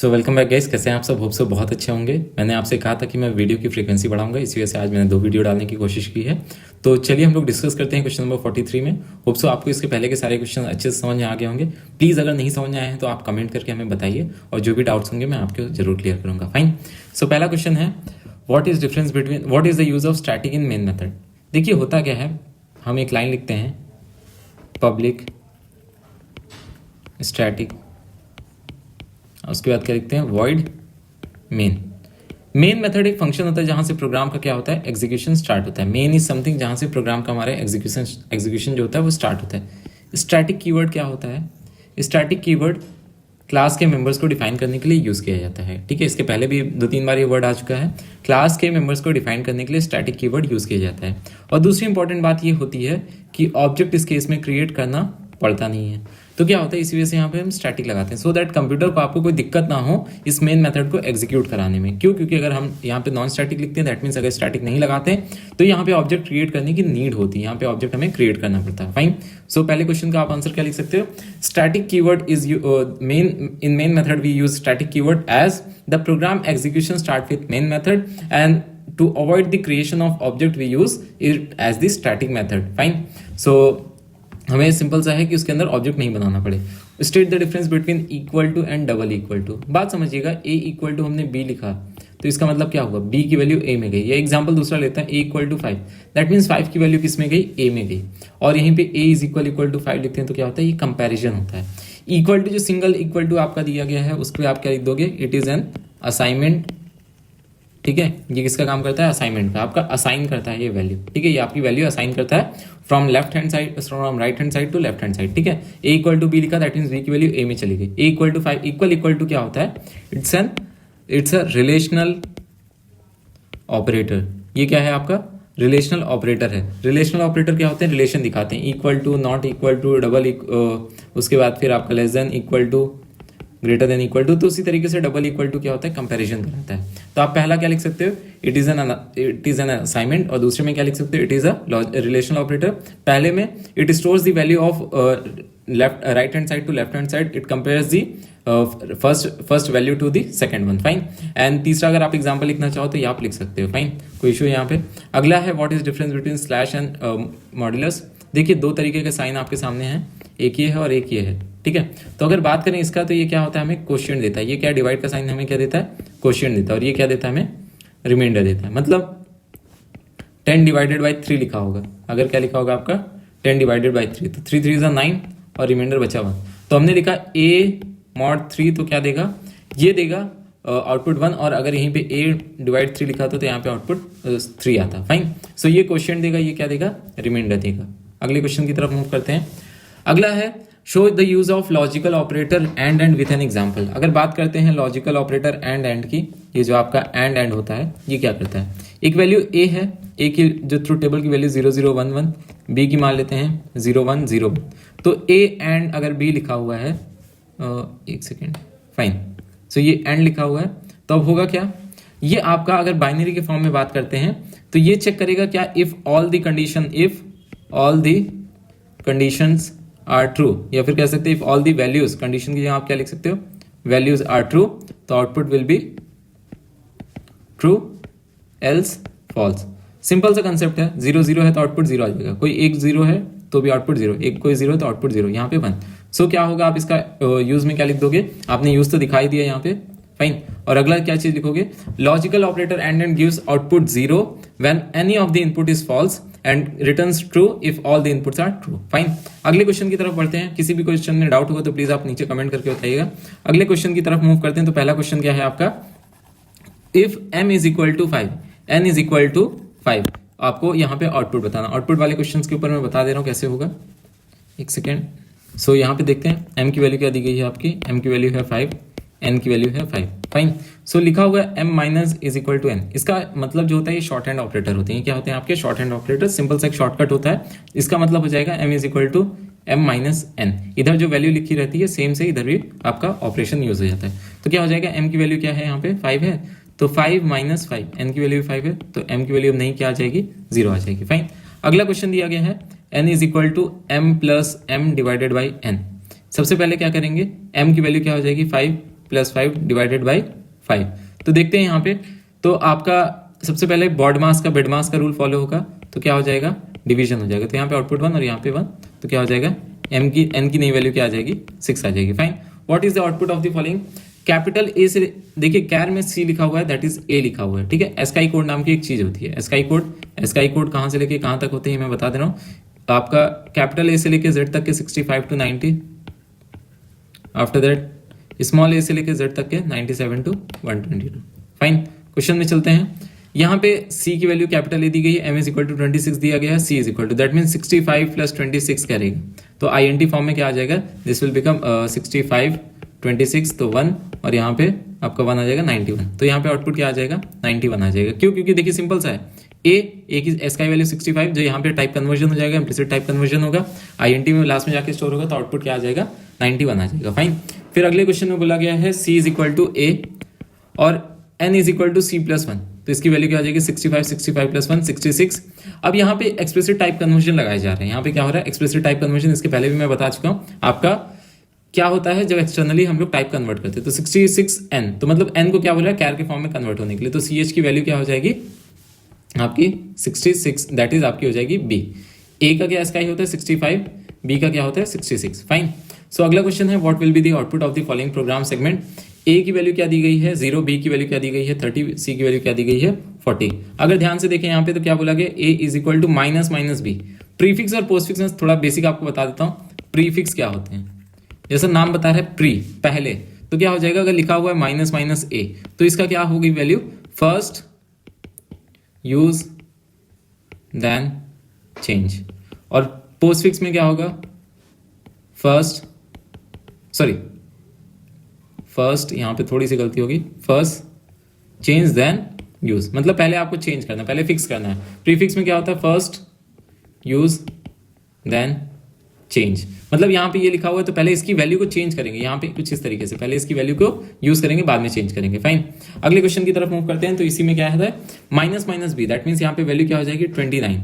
So welcome back guys, कैसे हैं आप सब? होप सो बहुत अच्छे होंगे। मैंने आपसे कहा था कि मैं वीडियो की फ्रीक्वेंसी बढ़ाऊंगा, इसी वजह से आज मैंने 2 वीडियो डालने की कोशिश की है। तो चलिए हम लोग डिस्कस करते हैं क्वेश्चन नंबर 43 में। होप सो आपको इसके पहले के सारे क्वेश्चन अच्छे से समझ में आ गए होंगे। प्लीज़ अगर नहीं समझ में आए हैं तो आप कमेंट करके हमें बताइए, और जो भी डाउट्स होंगे मैं आपको जरूर क्लियर करूँगा। फाइन। सो पहला क्वेश्चन है, what is the use of static in main method. देखिए होता क्या है, हम एक लाइन लिखते हैं, पब्लिक स्टैटिक, उसके बाद क्या लिखते हैं, वॉइड मेन। मेन मेथड एक फंक्शन होता है जहां से प्रोग्राम का क्या होता है, एग्जीक्यूशन स्टार्ट होता है। मेन इज समथिंग जहां से प्रोग्राम का हमारा एग्जीक्यूशन जो होता है वो स्टार्ट होता है। स्टैटिक कीवर्ड क्या होता है? स्टैटिक कीवर्ड क्लास के मेंबर्स को डिफाइन करने के लिए यूज़ किया जाता है। ठीक है, इसके पहले भी 2-3 बार ये वर्ड आ चुका है। क्लास के मेंबर्स को डिफाइन करने के लिए स्टैटिक कीवर्ड यूज़ किया जाता है। और दूसरी इंपॉर्टेंट बात ये होती है कि ऑब्जेक्ट इस केस में क्रिएट करना पड़ता नहीं है। तो क्या होता है, इसी वजह से यहाँ पे हम स्टैटिक लगाते हैं, सो दैट कंप्यूटर को आपको कोई दिक्कत ना हो इस मेन मेथड को एग्जीक्यूट कराने में। क्यों? क्योंकि अगर हम यहाँ पे नॉन स्टैटिक लिखते हैं, दैट मीन्स अगर स्टैटिक नहीं लगाते तो यहाँ पे ऑब्जेक्ट क्रिएट करने की नीड होती है, यहाँ पे ऑब्जेक्ट हमें क्रिएट करना पड़ता है। फाइन। सो पहले क्वेश्चन का आप आंसर क्या लिख सकते हो? Static keyword is in main method we use static keyword as the program execution start with main method, and to avoid the creation of object we use it as the static method. Fine. So हमें simple सा है कि उसके अंदर object नहीं बनाना पड़े। State the difference between equal to and double equal to. बात समझिएगा, ए इक्वल टू हमने बी लिखा तो इसका मतलब क्या होगा, बी की वैल्यू ए में गई। या एग्जांपल दूसरा लेते हैं, ए इक्वल टू 5, दैट मीन्स 5 की वैल्यू किस में गई, ए में गई। और यहीं पे ए इज इक्वल टू 5 लिखते हैं तो क्या होता है, ये कंपैरिजन होता है। इक्वल टू जो सिंगल इक्वल टू आपका दिया गया है उस पर आप क्या लिख दोगे, इट इज एन असाइनमेंट। ठीक है, ये किसका काम करता है, असाइनमेंट का, आपका असाइन करता है ये वैल्यू। ठीक है, ये आपकी वैल्यू असाइन करता है from left hand side, from right hand side to left hand side. ठीक है, ए इक्वल टू बी लिखा, दैट मींस बी की वैल्यू ए में चली गई। A equal to 5, equal to क्या होता है, इट्स अ रिलेशनल ऑपरेटर। ये क्या है आपका, रिलेशनल ऑपरेटर है। रिलेशनल ऑपरेटर क्या होते हैं, रिलेशन दिखाते हैं। Equal to, not equal to, double, उसके बाद फिर आपका less than, equal to, greater than, equal to. तो उसी तरीके से डबल इक्वल टू क्या होता है, कंपैरिजन कराता है। तो आप पहला क्या लिख सकते हो, इट इज एन असाइनमेंट, और दूसरे में क्या लिख सकते हो, it is a relational operator. पहले में it stores the value of left right hand side to left hand side, it compares the first value to the second one. Fine. And तीसरा अगर आप एग्जांपल लिखना चाहो तो ये आप लिख सकते हो। फाइन, कोई इशू यहाँ पे। अगला है, what is difference between slash and modulus. देखिए 2 तरीके के साइन आपके सामने हैं, एक ये है और एक ये है। ठीक है, तो अगर बात करें इसका तो ये क्या होता है, हमें क्वोशिएंट देता है। ये क्या, डिवाइड का साइन हमें क्या देता है, क्वोशिएंट देता है। और ये क्या देता है, हमें रिमाइंडर देता है। मतलब 10 डिवाइडेड बाई 3 लिखा होगा। अगर क्या लिखा होगा आपका, 10 डिवाइडेड बाई 3, तो 3 3 इज 9 और रिमाइंडर बचा 1। तो हमने लिखा a mod 3, तो क्या देगा, ये देगा आउटपुट 1। और अगर यहीं पे a डिवाइड 3 लिखा था तो यहाँ पे आउटपुट 3 आता। फाइन। सो ये क्वोशिएंट देगा, ये क्या देगा, रिमाइंडर देगा। अगले क्वेश्चन की तरफ मूव करते हैं। अगला है, show the use of logical operator and with an example. अगर बात करते हैं लॉजिकल ऑपरेटर एंड की, ये जो आपका एंड होता है ये क्या करता है, एक वैल्यू ए है, ए की जो ट्रू टेबल की वैल्यू 0 0 1 1, बी की मान लेते हैं 0 1 0 1। तो ए एंड अगर बी लिखा हुआ है, एक सेकेंड, फाइन, सो ये एंड लिखा हुआ है, तो अब होगा क्या, ये आपका अगर बाइनरी के फॉर्म में बात करते हैं तो ये चेक करेगा क्या, if all the conditions are true, या फिर कह सकते हैं if all the values, condition की जगह आप क्या लिख सकते हो, वैल्यूज आर ट्रू, तो output will be true, else false. Simple सा कंसेप्ट है। 0 0 है तो आउटपुट 0 आ जाएगा, कोई एक 0 है तो भी आउटपुट 0, एक कोई 0 है तो आउटपुट 0, यहाँ पे 1। सो क्या होगा, आप इसका यूज में क्या लिख दोगे, आपने यूज तो दिखाई दिया यहाँ पे। फाइन। और अगला क्या चीज लिखोगे, logical operator and gives output 0 when any of the input is false and returns true if all the inputs are true. Fine. अगले क्वेश्चन की तरफ बढ़ते हैं। किसी भी क्वेश्चन में डाउट होगा तो प्लीज आप नीचे कमेंट करके बताइएगा। अगले क्वेश्चन की तरफ मूव करते हैं। तो पहला क्वेश्चन क्या है आपका, if m is equal to 5, n is equal to 5, आपको यहाँ पे आउटपुट बताना। आउटपुट वाले क्वेश्चन के ऊपर मैं बता दे रहा हूँ कैसे होगा, एक सेकेंड। सो यहाँ पे देखते हैं, m की वैल्यू क्या दी गई है आपकी, m की वैल्यू है 5, n की वैल्यू है 5। फाइन। सो लिखा हुआ है m minus is equal to n। इसका मतलब जो होता है, ये शॉर्ट हैंड ऑपरेटर होते हैं। क्या होते हैं आपके, शॉर्ट हैंड ऑपरेटर। सिंपल सा एक शॉर्टकट होता है। इसका मतलब हो जाएगा m is equal to m minus n। इधर जो वैल्यू लिखी रहती है सेम से इधर भी आपका ऑपरेशन यूज हो जाता है। तो क्या हो जाएगा, m की वैल्यू क्या है यहाँ पे, 5 है, तो 5 माइनस 5, n की वैल्यू 5 है, तो m की वैल्यू नहीं क्या आ जाएगी, 0 आ जाएगी। फाइन। अगला क्वेश्चन दिया गया है, n is equal to m plus m divided by n। सबसे पहले क्या करेंगे, m की वैल्यू क्या हो जाएगी, 5 प्लस 5 डिवाइडेड बाई 5। तो देखते हैं यहाँ पे, तो आपका सबसे पहले बॉड मास का बेड मास का रूल फॉलो होगा, तो क्या हो जाएगा, डिवीजन हो जाएगा। तो यहाँ पे आउटपुट 1 और यहाँ पे 1, तो क्या हो जाएगा, एन की नई वैल्यू क्या आ जाएगी, 6 आ जाएगी। Fine, what is the output of the following. Capital A से देखिए, कैर में सी लिखा हुआ है, दैट इज ए लिखा हुआ है, ठीक है। एस्काई कोड नाम की एक चीज होती है, एस्काई कोड कहाँ से लेके कहाँ तक होते हैं मैं बता दे रहा हूँ। आपका कैपिटल ए से लेके जेड तक के 65 to 90, आफ्टर दैट स्मॉल ए से लेके जेड तक के 97 to 122। फाइन, क्वेश्चन में चलते हैं। यहाँ पे c की वैल्यू कैपिटल ए दी गई है, m इज इक्वल टू 26 दिया गया है, c is equal to that mean 65 plus 26 करेगा, तो INT फॉर्म में क्या आ जाएगा, दिस विल बिकम 65 26 तो 1 और यहाँ पे आपका 1 आ जाएगा 91। तो यहाँ पे आउटपुट क्या आ जाएगा, 91 आ जाएगा। क्यों, क्योंकि देखिए सिंपल सा है, ए की एस का वैल्यू 65, जो यहाँ पे टाइप कन्वर्जन हो जाएगा, इम्प्लिसिट टाइप कन्वर्जन होगा, INT में लास्ट में जाके स्टोर होगा, तो आउटपुट क्या आ जाएगा, 91 आ जाएगा। फाइन, फिर अगले क्वेश्चन में बोला गया है c is equal to a और n is equal to c plus 1, तो इसकी वैल्यू क्या आ जाएगी, 65 प्लस 1 66। अब यहाँ पे एक्सप्लिसिट टाइप कन्वर्जन लगाए जा रहे हैं। यहाँ पे क्या हो रहा है, एक्सप्लिसिट टाइप कन्वर्जन, इसके पहले भी मैं बता चुका हूँ आपका क्या होता है जब एक्सटर्नली हम लोग टाइप कन्वर्ट करते हैं। तो 66n, तो मतलब n को क्या बोल रहा है, कैर के फॉर्म में कन्वर्ट होने के लिए, तो ch की वैल्यू क्या हो जाएगी आपकी 66, दैट इज आपकी हो जाएगी b। a का क्या इसका ही होता है 65, b का क्या होता है 66। फाइन, सो अगला क्वेश्चन है, what will be the output of the following program segment. a की वैल्यू क्या दी गई है 0, b की वैल्यू क्या दी गई है 30, c की वैल्यू क्या दी गई है 40। अगर ध्यान से देखें यहाँ पे, तो क्या बोला गया, a is equal to minus minus b। Prefix और पोस्टफिक्स में थोड़ा बेसिक आपको बता देता हूँ। प्रीफिक्स क्या होते हैं, जैसा नाम बता रहा है प्री, पहले, तो क्या हो जाएगा, अगर लिखा हुआ है माइनस माइनस a, तो इसका क्या होगी value, first use then change. और पोस्टफिक्स में क्या होगा, फर्स्ट यहाँ पे थोड़ी सी गलती होगी, फर्स्ट चेंज देन यूज, मतलब पहले आपको चेंज करना है, पहले फिक्स करना है। प्रीफिक्स में क्या होता है, फर्स्ट यूज देन चेंज, मतलब यहाँ पे ये लिखा हुआ है तो पहले इसकी वैल्यू को चेंज करेंगे, यहाँ पे कुछ इस तरीके से पहले इसकी वैल्यू को यूज करेंगे, बाद में चेंज करेंगे। फाइन, अगले क्वेश्चन की तरफ मूव करते हैं। तो इसी में क्या है, minus minus B, that means यहाँ पे वैल्यू क्या हो जाएगी 29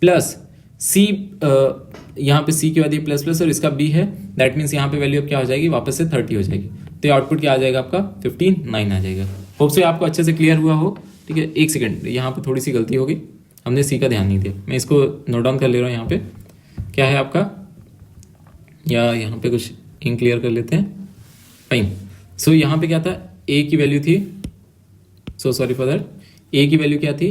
प्लस सी, यहाँ पे सी की वैल्यू प्लस प्लस और इसका बी है, दैट मीन्स यहाँ पे वैल्यू अब क्या हो जाएगी, वापस से 30 हो जाएगी। तो आउटपुट क्या आ जाएगा आपका 59 आ जाएगा। होप से आपको अच्छे से क्लियर हुआ हो, ठीक है। एक सेकेंड, यहाँ पे थोड़ी सी गलती होगी, हमने सी का ध्यान नहीं दिया, मैं इसको नोट डाउन कर ले रहा हूँ। यहाँ पे क्या है आपका, या यहाँ पे कुछ इंक क्लियर कर लेते हैं। फाइन, सो यहाँ पे क्या था, ए की वैल्यू थी, सो सॉरी फॉर दैट, ए की वैल्यू क्या थी,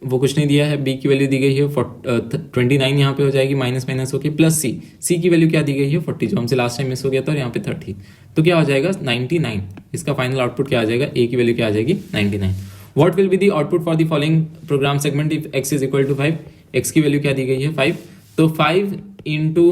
वो कुछ नहीं दिया है, बी की वैल्यू दी गई है 29, यहाँ पे हो जाएगी माइनस माइनस होके प्लस सी की वैल्यू क्या दी गई है 40, जो हमसे लास्ट टाइम मिस हो गया था, और यहाँ पे 30, तो क्या हो जाएगा 99। इसका फाइनल आउटपुट क्या आ जाएगा, ए की वैल्यू क्या आ जाएगी 99। What will be the output for the following program segment if x is equal to 5, x की वैल्यू क्या दी गई है 5, तो 5 into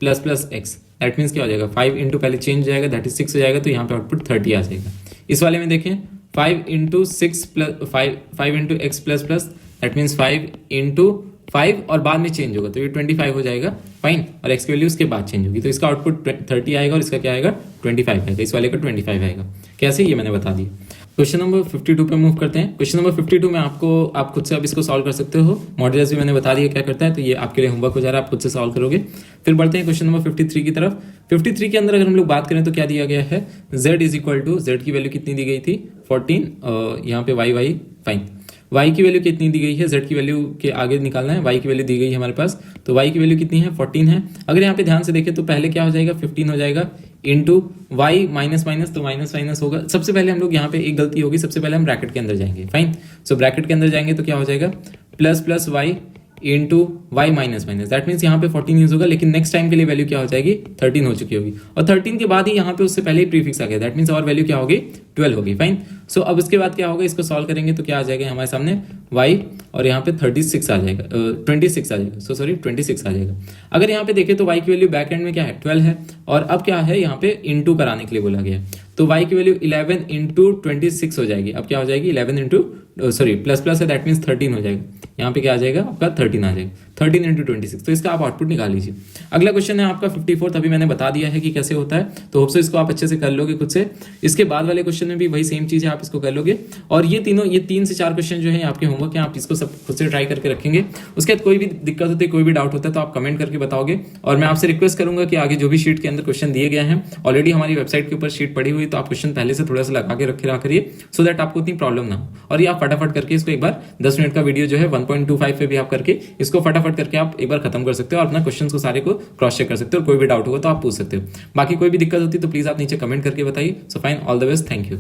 plus plus X, that means क्या हो जाएगा, 5 इंटू पहले चेंज हो जाएगा, दैट इज 6 हो जाएगा, तो यहाँ पे आउटपुट 30 आ जाएगा। इस वाले में देखें 5 into 6 plus 5 into x plus plus, that means 5 into 5 और बाद में चेंज होगा, तो ये 25 हो जाएगा। फाइन, और एक्स की वैल्यू उसके बाद चेंज होगी, तो इसका आउटपुट 30 आएगा और इसका क्या आएगा 25 आएगा, इस वाले का 25 आएगा। कैसे, ये मैंने बता दिया। क्वेश्चन नंबर 52 पे मूव करते हैं। क्वेश्चन नंबर 52 में आप खुद से अब इसको सॉल्व कर सकते हो, मॉड्यूलस भी मैंने बता दिया क्या करता है, तो ये आपके लिए होमवर्क हो जा रहा है, आप खुद से सॉल्व करोगे। फिर बढ़ते हैं क्वेश्चन नंबर 53 की तरफ। 53 के अंदर अगर हम लोग बात करें तो क्या दिया गया है, z is equal to, z की वैल्यू कितनी दी गई थी 14, यहाँ पे y, फाइन, y की वैल्यू कितनी दी गई है, z की वैल्यू के आगे निकालना है, y की वैल्यू दी गई है हमारे पास, तो y की वैल्यू कितनी है 14 है। अगर यहाँ पे ध्यान से देखें तो पहले क्या हो जाएगा 15 हो जाएगा इंटू y माइनस माइनस, तो माइनस माइनस होगा। सबसे पहले हम लोग यहाँ पे एक गलती होगी, सबसे पहले हम ब्रैकेट के अंदर जाएंगे। फाइन, सो ब्रैकेट के अंदर जाएंगे तो क्या हो जाएगा plus plus y into Y minus minus, that means यहाँ पे 14 यूज होगा, लेकिन नेक्स्ट टाइम के लिए वैल्यू क्या हो जाएगी 13 हो चुकी होगी, और 13 के बाद ही यहाँ पे उससे पहले ही प्रीफिक्स आ गया, दैट मीन्स और वैल्यू क्या होगी 12 होगी। फाइन, सो अब उसके बाद क्या होगा, इसको सॉल्व करेंगे तो क्या आ जाएगा हमारे सामने y और यहाँ पे 36 आ जाएगा, 26 आ जाएगा, सो सॉरी 26 आ जाएगा। अगर यहाँ पे देखें तो y की वैल्यू बैक एंड में क्या है 12 है, और अब क्या है यहाँ पे इंटू कराने के लिए बोला गया, तो y की वैल्यू 11 इंटू 26 हो जाएगी। अब क्या हो जाएगी 11 इंटू सॉरी प्लस प्लस है, दैट मीन्स 13 हो जाएगा। यहाँ पे क्या आ जाएगा आपका 13 आ जाएगा, 13 इंटू 26। तो इसका आप आउटपुट निकाल लीजिए। अगला क्वेश्चन है आपका 54, अभी मैंने बता दिया है कि कैसे होता है, तो होप सो इसको आप अच्छे से कर लोगे खुद से। इसके बाद वाले क्वेश्चन में भी वही सेम चीज़ है, आप इसको कर लोगे। और ये 3 से 4 क्वेश्चन जो है आपके होमवर्क हैं, आप इसको सब खुद से ट्राई करके रखेंगे। उसके बाद कोई भी दिक्कत होती है, कोई भी डाउट होता है तो आप कमेंट करके बताओगे। और मैं आपसे रिक्वेस्ट करूंगा कि आगे जो भी शीट के अंदर क्वेश्चन दिए गए हैं, ऑलरेडी हमारी वेबसाइट के ऊपर शीट पड़ी हुई, तो आप क्वेश्चन पहले से थोड़ा सा लगा के रखे रहा करिए, सो दैट आपको इतनी प्रॉब्लम ना हो। और ये आप फटाफट करके इसको एक बार 10 मिनट का वीडियो जो है 1.25 पे भी आप करके इसको फटाफट करके आप एक बार खत्म कर सकते हो और अपना क्वेश्चन को सारे को क्रॉस चेक कर सकते हो। और कोई भी डाउट होगा तो आप पूछ सकते हो। बाकी कोई भी दिक्कत होती है तो प्लीज आप नीचे कमेंट करके बताइए। So fine, all the best, thank you.